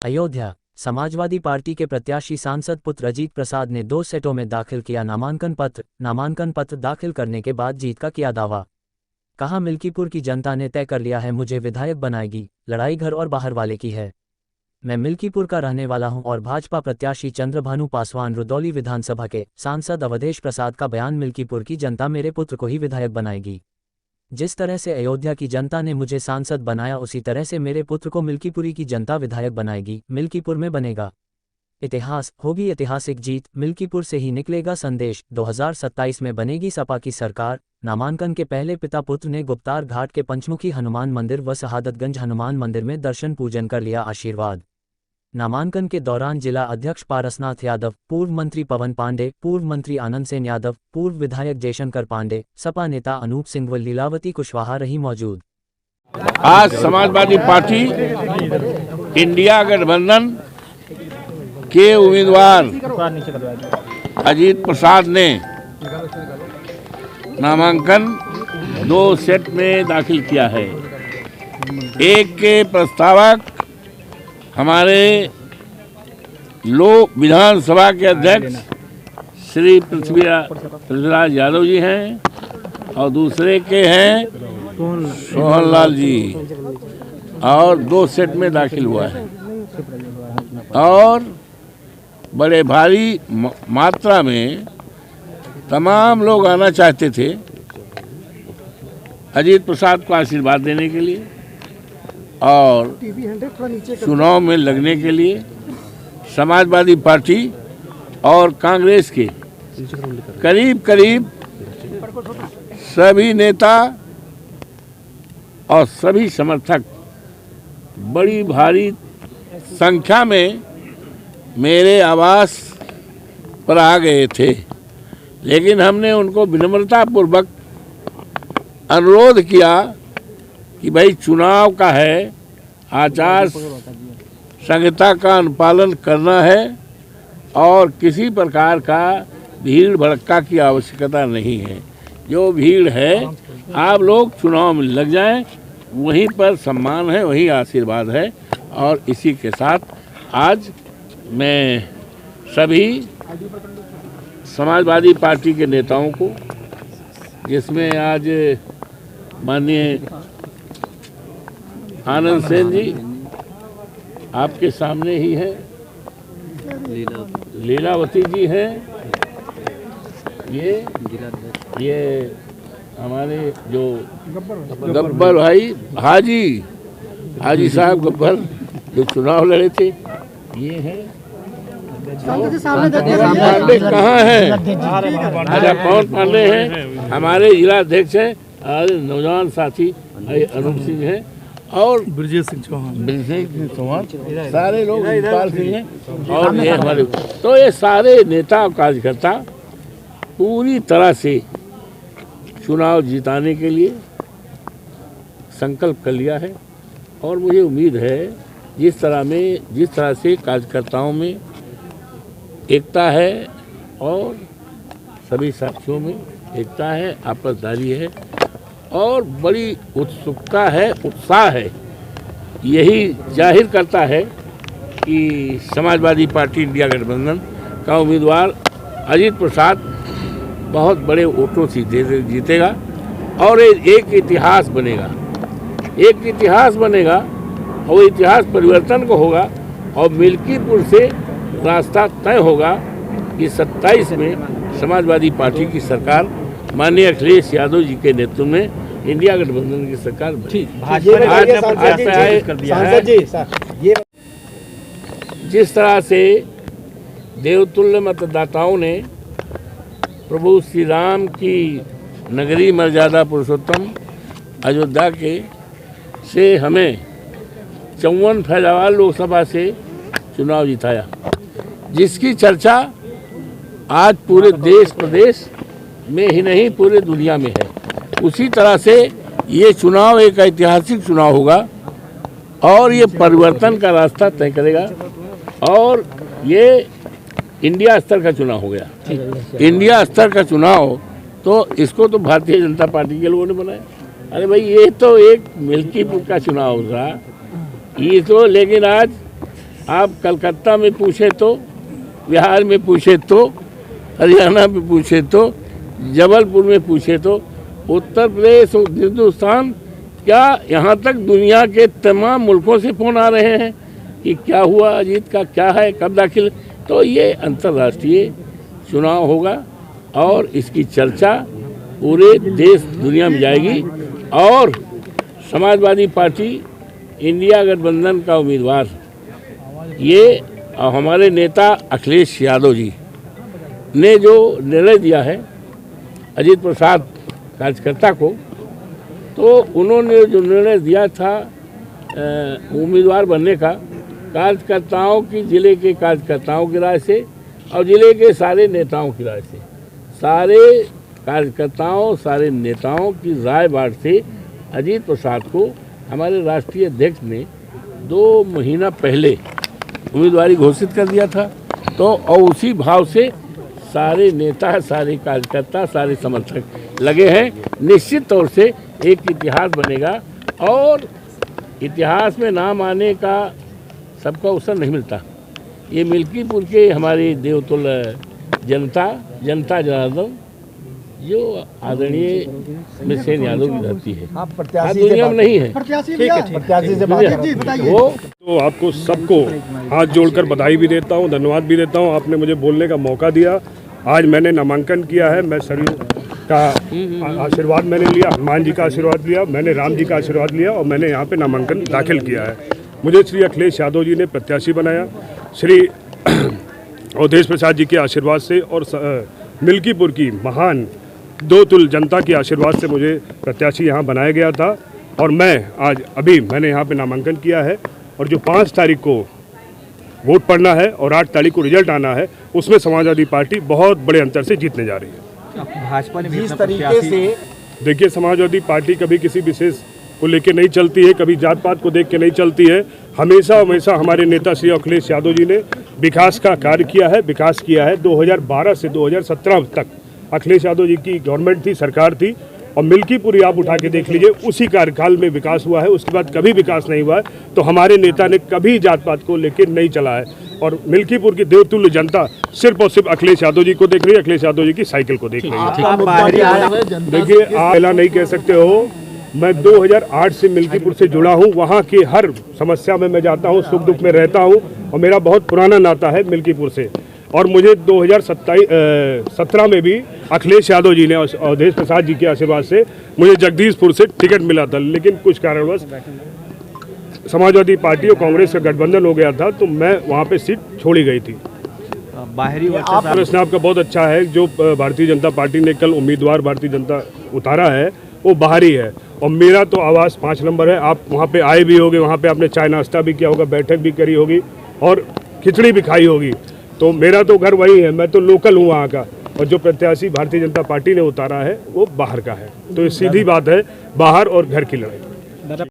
Ayodhya Samajwadi party के प्रत्याशी सांसद पुत्र अजीत प्रसाद ने 2 सेटों में दाखिल किया नामांकन पत्र दाखिल करने के बाद जीत का किया दावा। कहा, मिल्कीपुर की जनता ने तय कर लिया है, मुझे विधायक बनाएगी, लड़ाई घर और बाहर वाले की है। मैं मिल्कीपुर का रहने वाला हूं और भाजपा प्रत्याशी चंद्रभानु पासवान रुदौली विधानसभा के सांसद अवधेश प्रसाद का बयान, मिल्कीपुर की जनता मेरे पुत्र को ही विधायक बनाएगी। जिस तरह से अयोध्या की जनता ने मुझे सांसद बनाया, उसी तरह से मेरे पुत्र को मिल्कीपुरी की जनता विधायक बनाएगी। मिल्कीपुर में बनेगा इतिहास, होगी ऐतिहासिक जीत, मिल्कीपुर से ही निकलेगा संदेश। 2027 में बनेगी सपा की सरकार। नामांकन के पहले पिता पुत्र ने गुप्तार घाट के पंचमुखी हनुमान मंदिर व शहादतगंज हनुमान मंदिर में दर्शन पूजन कर लिया आशीर्वाद। नामांकन के दौरान जिला अध्यक्ष पारसनाथ यादव, पूर्व मंत्री पवन पांडे, पूर्व मंत्री आनंद सेन यादव, पूर्व विधायक जयशंकर पांडे, सपा नेता अनूप सिंह व लीलावती कुशवाहा रही मौजूद। आज समाजवादी पार्टी इंडिया गठबंधन के उम्मीदवार अजीत प्रसाद ने नामांकन 2 सेट में दाखिल किया है। एक के प्रस्तावक हमारे लोक विधानसभा के अध्यक्ष श्री पृथ्वीराज यादव जी हैं और दूसरे के हैं सोहनलाल जी, और 2 सेट में दाखिल हुआ है और बड़े भारी मात्रा में तमाम लोग आना चाहते थे अजीत प्रसाद को आशीर्वाद देने के लिए और चुनाव में लगने के लिए। समाजवादी पार्टी और कांग्रेस के करीब सभी नेता और सभी समर्थक बड़ी भारी संख्या में मेरे आवास पर आ गए थे, लेकिन हमने उनको विनम्रतापूर्वक अनुरोध किया कि भाई चुनाव का है, आचार संहिता का अनुपालन करना है और किसी प्रकार का भीड़ भड़का की आवश्यकता नहीं है। जो भीड़ है आप लोग चुनाव में लग जाएं, वहीं पर सम्मान है, वही आशीर्वाद है। और इसी के साथ आज मैं सभी समाजवादी पार्टी के नेताओं को, जिसमें आज माननीय आनंद सेन जी आपके सामने ही हैं, लीलावती जी हैं, ये हमारे जो गब्बर भाई हाजी साहब गब्बर जो चुनाव लड़े थे, ये हैं। पांडे कहाँ हैं? अच्छा, पवन पांडे हैं, हमारे जिला अध्यक्ष हैं, और नौजवान साथी अनूप सिंह हैं और ब्रजेश सिंह चौहान, सारे लोग इकबाल सिंह हैं और ये हमारे। तो ये सारे नेता और कार्यकर्ता पूरी तरह से चुनाव जिताने के लिए संकल्प कर लिया है और मुझे उम्मीद है जिस तरह से कार्यकर्ताओं में एकता है और सभी साथियों में एकता है, आपसदारी है और बड़ी उत्सुकता है, उत्साह है, यही जाहिर करता है कि समाजवादी पार्टी इंडिया गठबंधन का उम्मीदवार अजीत प्रसाद बहुत बड़े वोटों से जीतेगा और एक इतिहास बनेगा और वो इतिहास परिवर्तन को होगा और मिल्कीपुर से रास्ता तय होगा कि 27 में समाजवादी पार्टी की सरकार माननीय अखिलेश यादव जी के नेतृत्व में इंडिया गठबंधन की सरकार बनी। जिस तरह से देवतुल्य मतदाताओं ने प्रभु श्री राम की नगरी मर्यादा पुरुषोत्तम अयोध्या के से हमें 54 फैजाबाद लोकसभा से चुनाव जिताया, जिसकी चर्चा आज पूरे देश प्रदेश में ही नहीं पूरे दुनिया में है। उसी तरह से ये चुनाव एक ऐतिहासिक चुनाव होगा और ये परिवर्तन का रास्ता तय करेगा और ये इंडिया स्तर का चुनाव हो गया। इंडिया स्तर का चुनाव तो इसको तो भारतीय जनता पार्टी के लोगों ने बनाया। अरे भाई, ये तो एक मिल्कीपुर का चुनाव था ये तो, लेकिन आज आप कलकत्ता में पूछे तो, बिहार में पूछे तो, हरियाणा में पूछे तो, जबलपुर में पूछे तो, उत्तर प्रदेश और हिंदुस्तान, क्या यहाँ तक दुनिया के तमाम मुल्कों से फ़ोन आ रहे हैं कि क्या हुआ, अजीत का क्या है, कब दाखिल। तो ये अंतर्राष्ट्रीय चुनाव होगा और इसकी चर्चा पूरे देश दुनिया में जाएगी। और समाजवादी पार्टी इंडिया गठबंधन का उम्मीदवार ये हमारे नेता अखिलेश यादव जी ने जो निर्णय दिया है अजीत प्रसाद कार्यकर्ता को, तो उन्होंने जो निर्णय दिया था उम्मीदवार बनने का, कार्यकर्ताओं की, जिले के कार्यकर्ताओं की राय से और जिले के सारे नेताओं की राय से, सारे कार्यकर्ताओं, सारे नेताओं की राय बांट से अजीत प्रसाद को हमारे राष्ट्रीय अध्यक्ष ने 2 महीना पहले उम्मीदवारी घोषित कर दिया था। तो और उसी भाव से सारे नेता, सारे कार्यकर्ता, सारे समर्थक लगे हैं। निश्चित तौर से एक इतिहास बनेगा और इतिहास में नाम आने का सबका अवसर नहीं मिलता। ये मिल्कीपुर के हमारे देवतुल्य जनता जनार्दन जो आदरणीय मिसेन यादव की धरती है, दुनिया में नहीं है। प्रत्याशी से बात वो तो आपको सबको हाथ जोड़कर बधाई भी देता हूं, धन्यवाद भी देता हूं। आपने मुझे बोलने का मौका दिया। आज मैंने नामांकन किया है। मैं सरयू का आशीर्वाद मैंने लिया, हनुमान जी का आशीर्वाद लिया, मैंने राम जी का आशीर्वाद लिया और मैंने यहाँ पे नामांकन दाखिल किया है। मुझे श्री अखिलेश यादव जी ने प्रत्याशी बनाया। श्री अवधेश प्रसाद जी के आशीर्वाद से और मिल्कीपुर की महान दो तुल जनता के आशीर्वाद से मुझे प्रत्याशी यहाँ बनाया गया था। और मैं आज मैंने यहाँ पे नामांकन किया है और जो 5 तारीख को वोट पड़ना है और 8 तारीख को रिजल्ट आना है, उसमें समाजवादी पार्टी बहुत बड़े अंतर से जीतने जा रही है। भाजपा ने जिस तरीके से, देखिए, समाजवादी पार्टी कभी किसी विशेष को लेकर नहीं चलती है, कभी जात पात को देख के नहीं चलती है। हमेशा हमारे नेता श्री अखिलेश यादव जी ने विकास का कार्य किया है, विकास किया है। 2012 से 2017 तक अखिलेश यादव जी की गवर्नमेंट थी, सरकार थी, और मिल्कीपुर आप उठा के देख लीजिए, उसी कार्यकाल में विकास हुआ है। उसके बाद कभी विकास नहीं हुआ है। तो हमारे नेता ने कभी जात पात को लेकर नहीं चला है और मिल्कीपुर की देवतुल्य जनता सिर्फ और सिर्फ अखिलेश यादव जी को देख रही है, अखिलेश यादव जी की साइकिल को देख रही है। देखिए, आप पहला नहीं कह सकते हो। मैं 2008 से मिल्कीपुर से जुड़ा हूँ। वहाँ की हर समस्या में मैं जाता हूँ, सुख दुख में रहता हूँ और मेरा बहुत पुराना नाता है मिल्कीपुर से। और मुझे 2017 में भी अखिलेश यादव जी ने और अवधेश प्रसाद जी के आशीर्वाद से मुझे जगदीशपुर से टिकट मिला था, लेकिन कुछ कारणवश समाजवादी पार्टी और कांग्रेस का गठबंधन हो गया था, तो मैं वहाँ पे सीट छोड़ी गई थी। बाहरी प्रश्न आपका बहुत अच्छा है। जो भारतीय जनता पार्टी ने कल उम्मीदवार भारतीय जनता उतारा है वो बाहरी है और मेरा तो आवास 5 नंबर है। आप वहाँ पे आए भी होंगे, वहाँ पे आपने चाय नाश्ता भी किया होगा, बैठक भी करी होगी और खिचड़ी भी खाई होगी। तो मेरा तो घर वही है, मैं तो लोकल हूँ वहाँ का। और जो प्रत्याशी भारतीय जनता पार्टी ने उतारा है वो बाहर का है। तो ये सीधी बात है, बाहर और घर की लड़ाई।